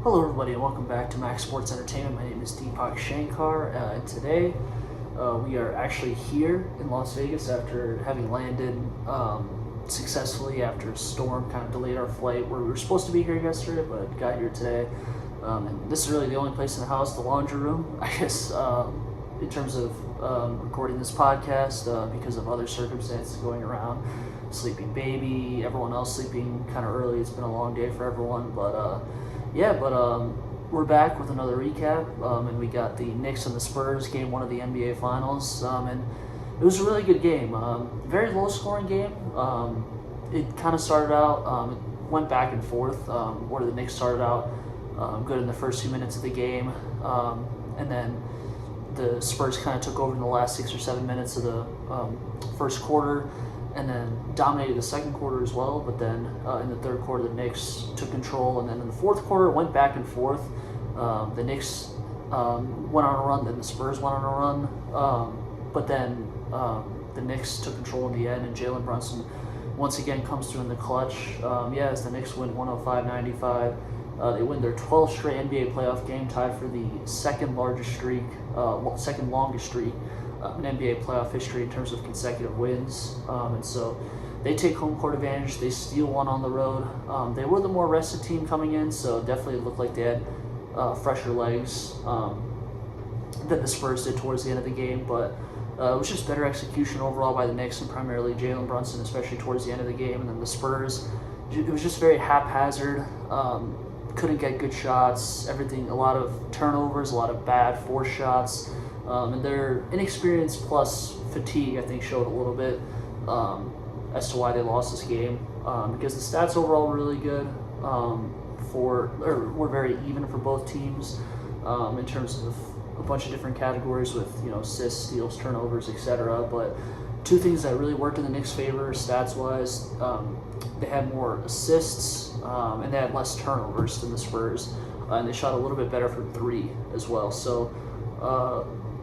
Hello everybody and welcome back to Max Sports Entertainment. My name is Deepak Shankar and today we are actually here in Las Vegas after having landed successfully after a storm kind of delayed our flight where we were supposed to be here yesterday but got here today. And this is really the only place in the house, the laundry room, I guess, in terms of recording this podcast because of other circumstances going around. Sleeping baby, everyone else sleeping kind of early. It's been a long day for everyone, but we're back with another recap, and we got the Knicks and the Spurs game, one of the NBA Finals, and it was a really good game. Very low-scoring game. It kind of started out, it went back and forth, where the Knicks started out good in the first few minutes of the game, and then the Spurs kind of took over in the last 6 or 7 minutes of the first quarter, and then dominated the second quarter as well, but then in the third quarter the Knicks took control, and then in the fourth quarter it went back and forth. The Knicks went on a run, then the Spurs went on a run, but then the Knicks took control in the end, and Jalen Brunson once again comes through in the clutch. As the Knicks win 105-95, they win their 12th straight NBA playoff game, tied for the second longest streak in NBA playoff history in terms of consecutive wins, and so they take home court advantage. They steal one on the road. They were the more rested team coming in, so definitely looked like they had fresher legs than the Spurs did towards the end of the game, but it was just better execution overall by the Knicks and primarily Jalen Brunson, especially towards the end of the game. And then the Spurs, it was just very haphazard. Couldn't get good shots, everything, a lot of turnovers, a lot of bad forced shots. And their inexperience plus fatigue, I think, showed a little bit as to why they lost this game. Because the stats overall were really good, were very even for both teams in terms of a bunch of different categories with assists, steals, turnovers, etc. But two things that really worked in the Knicks' favor stats-wise, they had more assists and they had less turnovers than the Spurs, and they shot a little bit better from three as well. So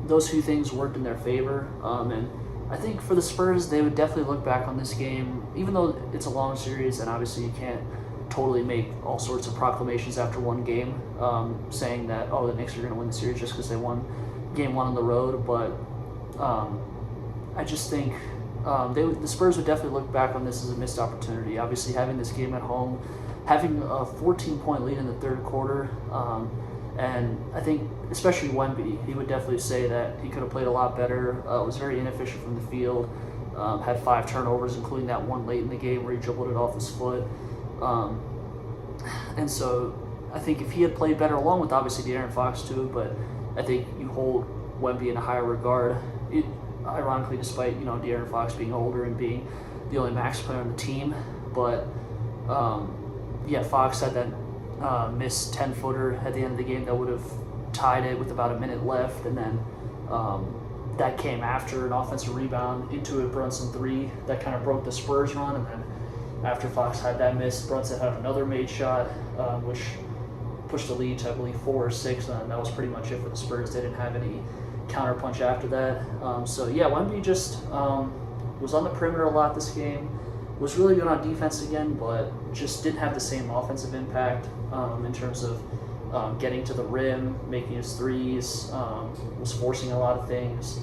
those few things worked in their favor, and I think for the Spurs, they would definitely look back on this game, even though it's a long series, and obviously you can't totally make all sorts of proclamations after one game, saying that, the Knicks are going to win the series just because they won game one on the road, but I just think the Spurs would definitely look back on this as a missed opportunity. Obviously, having this game at home, having a 14-point lead in the third quarter, and I think especially Wemby, he would definitely say that he could have played a lot better. Was very inefficient from the field. Had 5 turnovers, including that one late in the game where he dribbled it off his foot. And so I think if he had played better, along with obviously De'Aaron Fox too, but I think you hold Wemby in a higher regard. Ironically, despite De'Aaron Fox being older and being the only max player on the team, but Fox had that missed 10-footer at the end of the game that would have tied it with about a minute left, and then that came after an offensive rebound into a Brunson 3 that kind of broke the Spurs run, and then after Fox had that miss, Brunson had another made shot, which pushed the lead to, I believe, 4 or 6, and that was pretty much it for the Spurs. They didn't have any counterpunch after that. Wemby just was on the perimeter a lot this game, was really good on defense again, but just didn't have the same offensive impact in terms of getting to the rim, making his threes, was forcing a lot of things,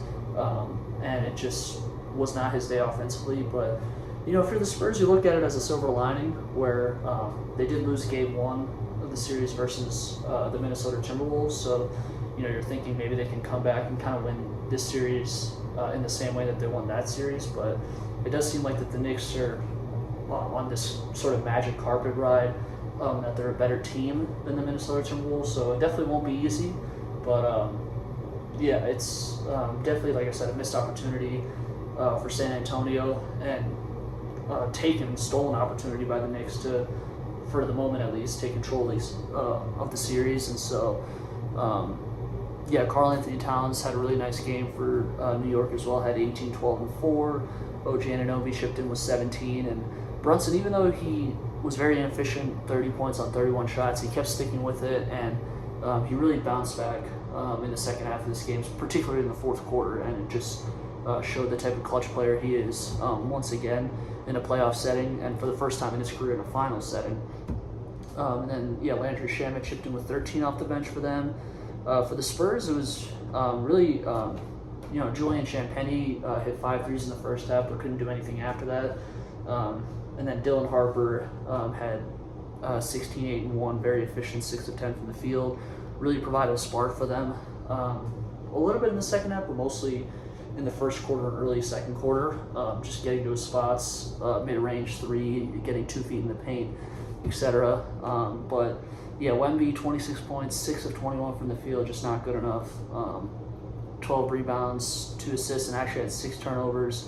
and it just was not his day offensively. But if you're the Spurs, you look at it as a silver lining where they did lose game one of the series versus the Minnesota Timberwolves, so you're thinking maybe they can come back and kind of win this series in the same way that they won that series, but it does seem like that the Knicks are on this sort of magic carpet ride, that they're a better team than the Minnesota Timberwolves, so it definitely won't be easy, but it's definitely, like I said, a missed opportunity for San Antonio, and stolen opportunity by the Knicks to, for the moment at least, take control of the series. And so Karl Anthony Towns had a really nice game for New York as well, had 18, 12, and 4. OG Anunoby chipped in with 17, and Brunson, even though he was very inefficient, 30 points on 31 shots, he kept sticking with it, and he really bounced back in the second half of this game, particularly in the fourth quarter, and it just showed the type of clutch player he is once again in a playoff setting, and for the first time in his career in a final setting. And then, Landry Shamet chipped in with 13 off the bench for them. For the Spurs, it was really, Julian Champagny hit 5 threes in the first half, but couldn't do anything after that. And then Dylan Harper had 16, 8, and 1, very efficient, 6 of 10 from the field. Really provided a spark for them. A little bit in the second half, but mostly in the first quarter and early second quarter, just getting to his spots, mid-range three, getting 2 feet in the paint, etc. But Wemby, 26 points, 6 of 21 from the field, just not good enough. 12 rebounds, 2 assists, and actually had 6 turnovers.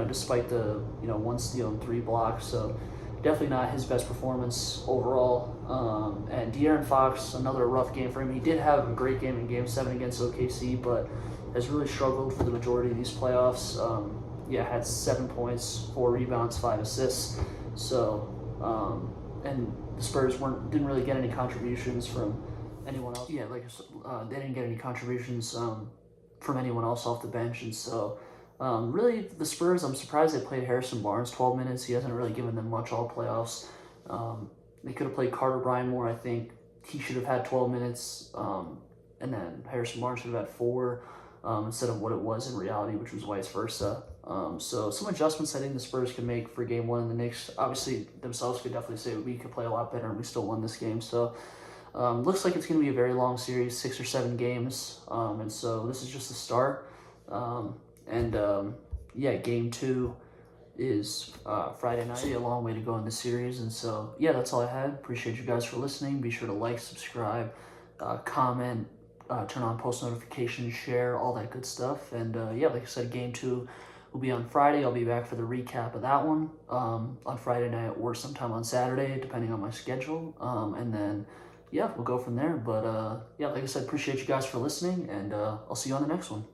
Despite the 1 steal and 3 blocks, so definitely not his best performance overall. And De'Aaron Fox, another rough game for him. He did have a great game in Game 7 against OKC, but has really struggled for the majority of these playoffs. Had 7 points, 4 rebounds, 5 assists. So, and the Spurs didn't really get any contributions from anyone else. They didn't get any contributions from anyone else off the bench, and so really the Spurs, I'm surprised they played Harrison Barnes 12 minutes. He hasn't really given them much all playoffs. They could have played Carter Bryant more. I think he should have had 12 minutes, and then Harrison Barnes should have had 4 instead of what it was in reality, which was vice versa. So some adjustments I think the Spurs could make for Game 1, and the Knicks obviously themselves could definitely say we could play a lot better, and we still won this game. So looks like it's going to be a very long series, 6 or 7 games, and so this is just the start. Game 2 is Friday night. A long way to go in the series, and so that's all I had. Appreciate you guys for listening. Be sure to like, subscribe, comment, turn on post notifications, share, all that good stuff. And like I said, Game 2 will be on Friday. I'll be back for the recap of that one on Friday night or sometime on Saturday, depending on my schedule. And then we'll go from there. But like I said, appreciate you guys for listening, and I'll see you on the next one.